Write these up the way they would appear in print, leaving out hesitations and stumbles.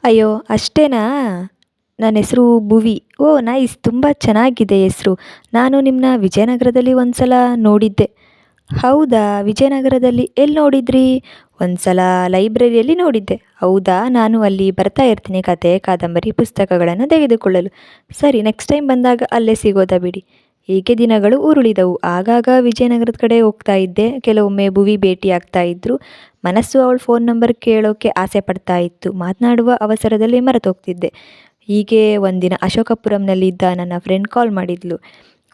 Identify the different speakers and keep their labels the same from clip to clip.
Speaker 1: ಅಯ್ಯೋ ಅಷ್ಟೇನಾ? ನನ್ನ ಹೆಸರು ಭುವಿ. ಓಹ್ ನೈಸ್, ತುಂಬ ಚೆನ್ನಾಗಿದೆ ಹೆಸರು. ನಾನು ನಿಮ್ಮನ್ನ ವಿಜಯನಗರದಲ್ಲಿ ಒಂದು ಸಲ ನೋಡಿದ್ದೆ. ಹೌದಾ, ವಿಜಯನಗರದಲ್ಲಿ ಎಲ್ಲಿ ನೋಡಿದ್ರಿ? ಒಂದು ಸಲ ಲೈಬ್ರರಿಯಲ್ಲಿ ನೋಡಿದ್ದೆ. ಹೌದಾ, ನಾನು ಅಲ್ಲಿ ಬರ್ತಾ ಇರ್ತೀನಿ ಕತೆ ಕಾದಂಬರಿ ಪುಸ್ತಕಗಳನ್ನು ತೆಗೆದುಕೊಳ್ಳಲು. ಸರಿ, ನೆಕ್ಸ್ಟ್ ಟೈಮ್ ಬಂದಾಗ ಅಲ್ಲೇ ಸಿಗೋದಾ ಬಿಡಿ. ಹೀಗೆ ದಿನಗಳು ಉರುಳಿದವು. ಆಗಾಗ ವಿಜಯನಗರದ ಕಡೆ ಹೋಗ್ತಾ ಇದ್ದೆ. ಕೆಲವೊಮ್ಮೆ ಭುವಿ ಭೇಟಿ ಆಗ್ತಾ ಇದ್ರು. ಮನಸ್ಸು ಅವಳ ಫೋನ್ ನಂಬರ್ ಕೇಳೋಕ್ಕೆ ಆಸೆ ಪಡ್ತಾ ಇತ್ತು. ಮಾತನಾಡುವ ಅವಸರದಲ್ಲಿ ಮರೆತೋಗ್ತಿದ್ದೆ. ಹೀಗೆ ಒಂದಿನ ಅಶೋಕಪುರಂನಲ್ಲಿದ್ದ ನನ್ನ ಫ್ರೆಂಡ್ ಕಾಲ್ ಮಾಡಿದ್ಲು.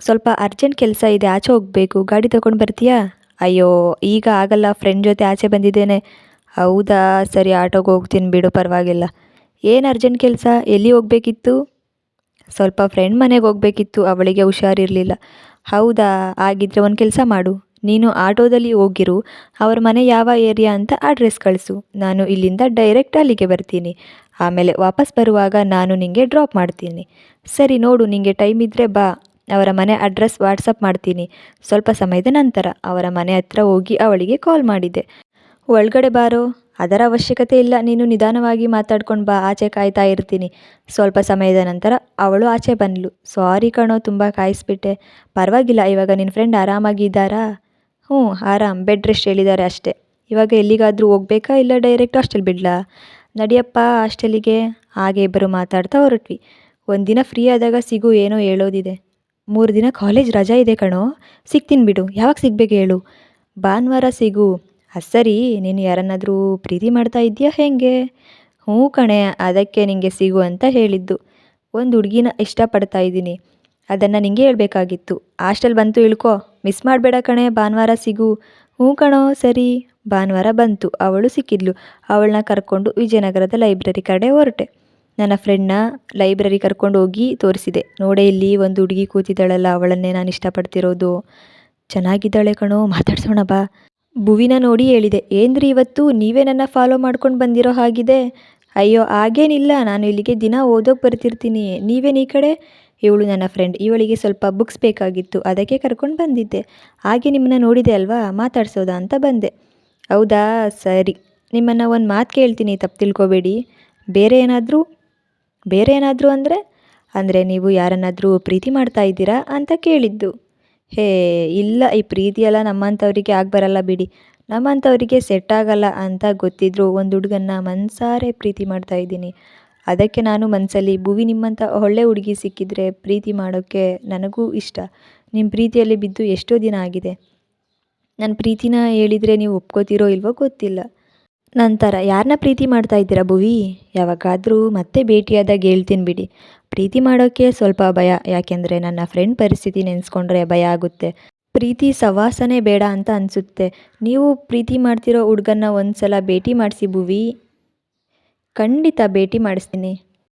Speaker 1: ಸ್ವಲ್ಪ ಅರ್ಜೆಂಟ್ ಕೆಲಸ ಇದೆ, ಆಚೆ ಹೋಗಬೇಕು, ಗಾಡಿ ತಗೊಂಡು ಬರ್ತೀಯಾ? ಅಯ್ಯೋ ಈಗ ಆಗಲ್ಲ, ಫ್ರೆಂಡ್ ಜೊತೆ ಆಚೆ ಬಂದಿದ್ದೇನೆ. ಹೌದಾ, ಸರಿ ಆಟೋಗೆ ಹೋಗ್ತೀನಿ ಬಿಡು, ಪರವಾಗಿಲ್ಲ. ಏನು ಅರ್ಜೆಂಟ್ ಕೆಲಸ? ಎಲ್ಲಿ ಹೋಗಬೇಕಿತ್ತು? ಸ್ವಲ್ಪ ಫ್ರೆಂಡ್ ಮನೆಗೆ ಹೋಗಬೇಕಿತ್ತು, ಅವಳಿಗೆ ಹುಷಾರಿರಲಿಲ್ಲ. ಹೌದಾ, ಆಗಿದ್ದರೆ ಒಂದು ಕೆಲಸ ಮಾಡು, ನೀನು ಆಟೋದಲ್ಲಿ ಹೋಗಿರು. ಅವ್ರ ಮನೆ ಯಾವ ಏರಿಯಾ ಅಂತ ಅಡ್ರೆಸ್ ಕಳಿಸು. ನಾನು ಇಲ್ಲಿಂದ ಡೈರೆಕ್ಟ್ ಅಲ್ಲಿಗೆ ಬರ್ತೀನಿ. ಆಮೇಲೆ ವಾಪಸ್ ಬರುವಾಗ ನಾನು ನಿಂಗೆ ಡ್ರಾಪ್ ಮಾಡ್ತೀನಿ. ಸರಿ ನೋಡು, ನಿಂಗೆ ಟೈಮ್ ಇದ್ದರೆ ಬಾ. ಅವರ ಮನೆ ಅಡ್ರೆಸ್ ವಾಟ್ಸಪ್ ಮಾಡ್ತೀನಿ. ಸ್ವಲ್ಪ ಸಮಯದ ನಂತರ ಅವರ ಮನೆ ಹತ್ರ ಹೋಗಿ ಅವಳಿಗೆ ಕಾಲ್ ಮಾಡಿದ್ದೆ. ಒಳಗಡೆ ಬಾರೋ. ಅದರ ಅವಶ್ಯಕತೆ ಇಲ್ಲ, ನೀನು ನಿಧಾನವಾಗಿ ಮಾತಾಡ್ಕೊಂಡು ಬಾ, ಆಚೆ ಕಾಯ್ತಾ ಇರ್ತೀನಿ. ಸ್ವಲ್ಪ ಸಮಯದ ನಂತರ ಅವಳು ಆಚೆ ಬಂದಳು. ಸಾರಿ ಕಣೋ, ತುಂಬ ಕಾಯಿಸ್ಬಿಟ್ಟೆ. ಪರವಾಗಿಲ್ಲ, ಇವಾಗ ನಿನ್ನ ಫ್ರೆಂಡ್ ಆರಾಮಾಗಿದ್ದಾರಾ? ಹ್ಞೂ ಆರಾಮ್, ಬೆಡ್ ರೆಸ್ಟ್ ಹೇಳಿದ್ದಾರೆ ಅಷ್ಟೇ. ಇವಾಗ ಎಲ್ಲಿಗಾದರೂ ಹೋಗ್ಬೇಕಾ ಇಲ್ಲ ಡೈರೆಕ್ಟ್ ಹಾಸ್ಟೆಲ್ ಬಿಡ್ಲಾ? ನಡಿಯಪ್ಪ ಹಾಸ್ಟೆಲಿಗೆ. ಹಾಗೆ ಇಬ್ಬರು ಮಾತಾಡ್ತಾ ಹೊರಟ್ವಿ. ಒಂದಿನ ಫ್ರೀ ಆದಾಗ ಸಿಗು, ಏನೋ ಹೇಳೋದಿದೆ. 3 ದಿನ ಕಾಲೇಜ್ ರಜಾ ಇದೆ ಕಣೋ. ಸಿಗ್ತೀನಿ ಬಿಡು, ಯಾವಾಗ ಸಿಗ್ಬೇಕು ಹೇಳು? ಭಾನುವಾರ ಸಿಗು. ಸರಿ, ನೀನು ಯಾರನ್ನಾದರೂ ಪ್ರೀತಿ ಮಾಡ್ತಾ ಇದ್ದೀಯಾ ಹೇಗೆ? ಹ್ಞೂ ಕಣೆ, ಅದಕ್ಕೆ ನಿಂಗೆ ಸಿಗು ಅಂತ ಹೇಳಿದ್ದು. ಒಂದು ಹುಡುಗಿನ ಇಷ್ಟಪಡ್ತಾ ಇದ್ದೀನಿ. ಅದನ್ನು ನಿಂಗೆ ಹೇಳ್ಬೇಕಾಗಿತ್ತು. ಹಾಸ್ಟೆಲ್ ಬಂತು ಇಳ್ಕೊ, ಮಿಸ್ ಮಾಡಬೇಡ ಕಣೆ, ಭಾನುವಾರ ಸಿಗು. ಹ್ಞೂ ಕಣೋ, ಸರಿ. ಭಾನುವಾರ ಬಂತು, ಅವಳು ಸಿಕ್ಕಿದ್ಲು. ಅವಳನ್ನ ಕರ್ಕೊಂಡು ವಿಜಯನಗರದ ಲೈಬ್ರರಿ ಕಡೆ ಹೊರಟೆ. ನನ್ನ ಫ್ರೆಂಡ್ನ ಲೈಬ್ರರಿ ಕರ್ಕೊಂಡು ಹೋಗಿ ತೋರಿಸಿದೆ. ನೋಡೆ, ಇಲ್ಲಿ ಒಂದು ಹುಡುಗಿ ಕೂತಿದ್ದಾಳಲ್ಲ, ಅವಳನ್ನೇ ನಾನು ಇಷ್ಟಪಡ್ತಿರೋದು. ಚೆನ್ನಾಗಿದ್ದಾಳೆ ಕಣೋ, ಮಾತಾಡ್ಸೋಣ ಬಾ. ಭುವಿನ ನೋಡಿ ಹೇಳಿದೆ. ಏನ್ರಿ ಇವತ್ತು ನೀವೇ ನನ್ನ ಫಾಲೋ ಮಾಡ್ಕೊಂಡು ಬಂದಿರೋ ಹಾಗಿದೆ? ಅಯ್ಯೋ ಹಾಗೇನಿಲ್ಲ, ನಾನು ಇಲ್ಲಿಗೆ ದಿನ ಓದೋಕೆ ಬರ್ತಿರ್ತೀನಿ. ನೀವೇನು ಈ ಕಡೆ? ಇವಳು ನನ್ನ ಫ್ರೆಂಡ್, ಇವಳಿಗೆ ಸ್ವಲ್ಪ ಬುಕ್ಸ್ ಬೇಕಾಗಿತ್ತು, ಅದಕ್ಕೆ ಕರ್ಕೊಂಡು ಬಂದಿದ್ದೆ. ಹಾಗೆ ನಿಮ್ಮನ್ನ ನೋಡಿದೆ ಅಲ್ವಾ, ಮಾತಾಡ್ಸೋದಾ ಅಂತ ಬಂದೆ. ಹೌದಾ, ಸರಿ. ನಿಮ್ಮನ್ನು ಒಂದು ಮಾತು ಕೇಳ್ತೀನಿ, ತಪ್ಪು ತಿಳ್ಕೊಬೇಡಿ. ಬೇರೆ ಏನಾದರೂ? ಬೇರೆ ಏನಾದರೂ ಅಂದರೆ ನೀವು ಯಾರನ್ನಾದರೂ ಪ್ರೀತಿ ಮಾಡ್ತಾ ಇದ್ದೀರಾ ಅಂತ ಕೇಳಿದ್ದು. ಹೇ ಇಲ್ಲ, ಈ ಪ್ರೀತಿಯೆಲ್ಲ ನಮ್ಮಂಥವರಿಗೆ ಬರಲ್ಲ ಬಿಡಿ. ನಮ್ಮಂಥವರಿಗೆ ಸೆಟ್ ಆಗಲ್ಲ ಅಂತ ಗೊತ್ತಿದ್ರೂ ಒಂದು ಹುಡುಗನ್ನ ಮನಸಾರೆ ಪ್ರೀತಿ ಮಾಡ್ತಾ ಇದ್ದೀನಿ. ಅದಕ್ಕೆ ನಾನು ಮನಸ್ಸಲ್ಲಿ ಭುವಿ ನಿಮ್ಮಂಥ ಒಳ್ಳೆ ಹುಡುಗಿ ಸಿಕ್ಕಿದ್ರೆ ಪ್ರೀತಿ ಮಾಡೋಕ್ಕೆ ನನಗೂ ಇಷ್ಟ. ನಿಮ್ಮ ಪ್ರೀತಿಯಲ್ಲಿ ಬಿದ್ದು ಎಷ್ಟೋ ದಿನ ಆಗಿದೆ. ನನ್ನ ಪ್ರೀತಿನ ಹೇಳಿದರೆ ನೀವು ಒಪ್ಕೋತಿರೋ ಇಲ್ವೋ ಗೊತ್ತಿಲ್ಲ. ನಂತರ ಯಾರನ್ನ ಪ್ರೀತಿ ಮಾಡ್ತಾ ಇದ್ದೀರಾ ಭುವಿ? ಯಾವಾಗಾದರೂ ಮತ್ತೆ ಭೇಟಿಯಾದಾಗ ಹೇಳ್ತೀನಿ ಬಿಡಿ. ಪ್ರೀತಿ ಮಾಡೋಕ್ಕೆ ಸ್ವಲ್ಪ ಭಯ, ಯಾಕೆಂದರೆ ನನ್ನ ಫ್ರೆಂಡ್ ಪರಿಸ್ಥಿತಿ ನೆನೆಸ್ಕೊಂಡ್ರೆ ಭಯ ಆಗುತ್ತೆ. ಪ್ರೀತಿ ಸವಾಸನೆ ಬೇಡ ಅಂತ ಅನಿಸುತ್ತೆ. ನೀವು ಪ್ರೀತಿ ಮಾಡ್ತಿರೋ ಹುಡುಗನ್ನ ಒಂದು ಸಲ ಭೇಟಿ ಮಾಡಿಸಿ ಭುವಿ. ಖಂಡಿತ ಭೇಟಿ ಮಾಡಿಸ್ತೀನಿ.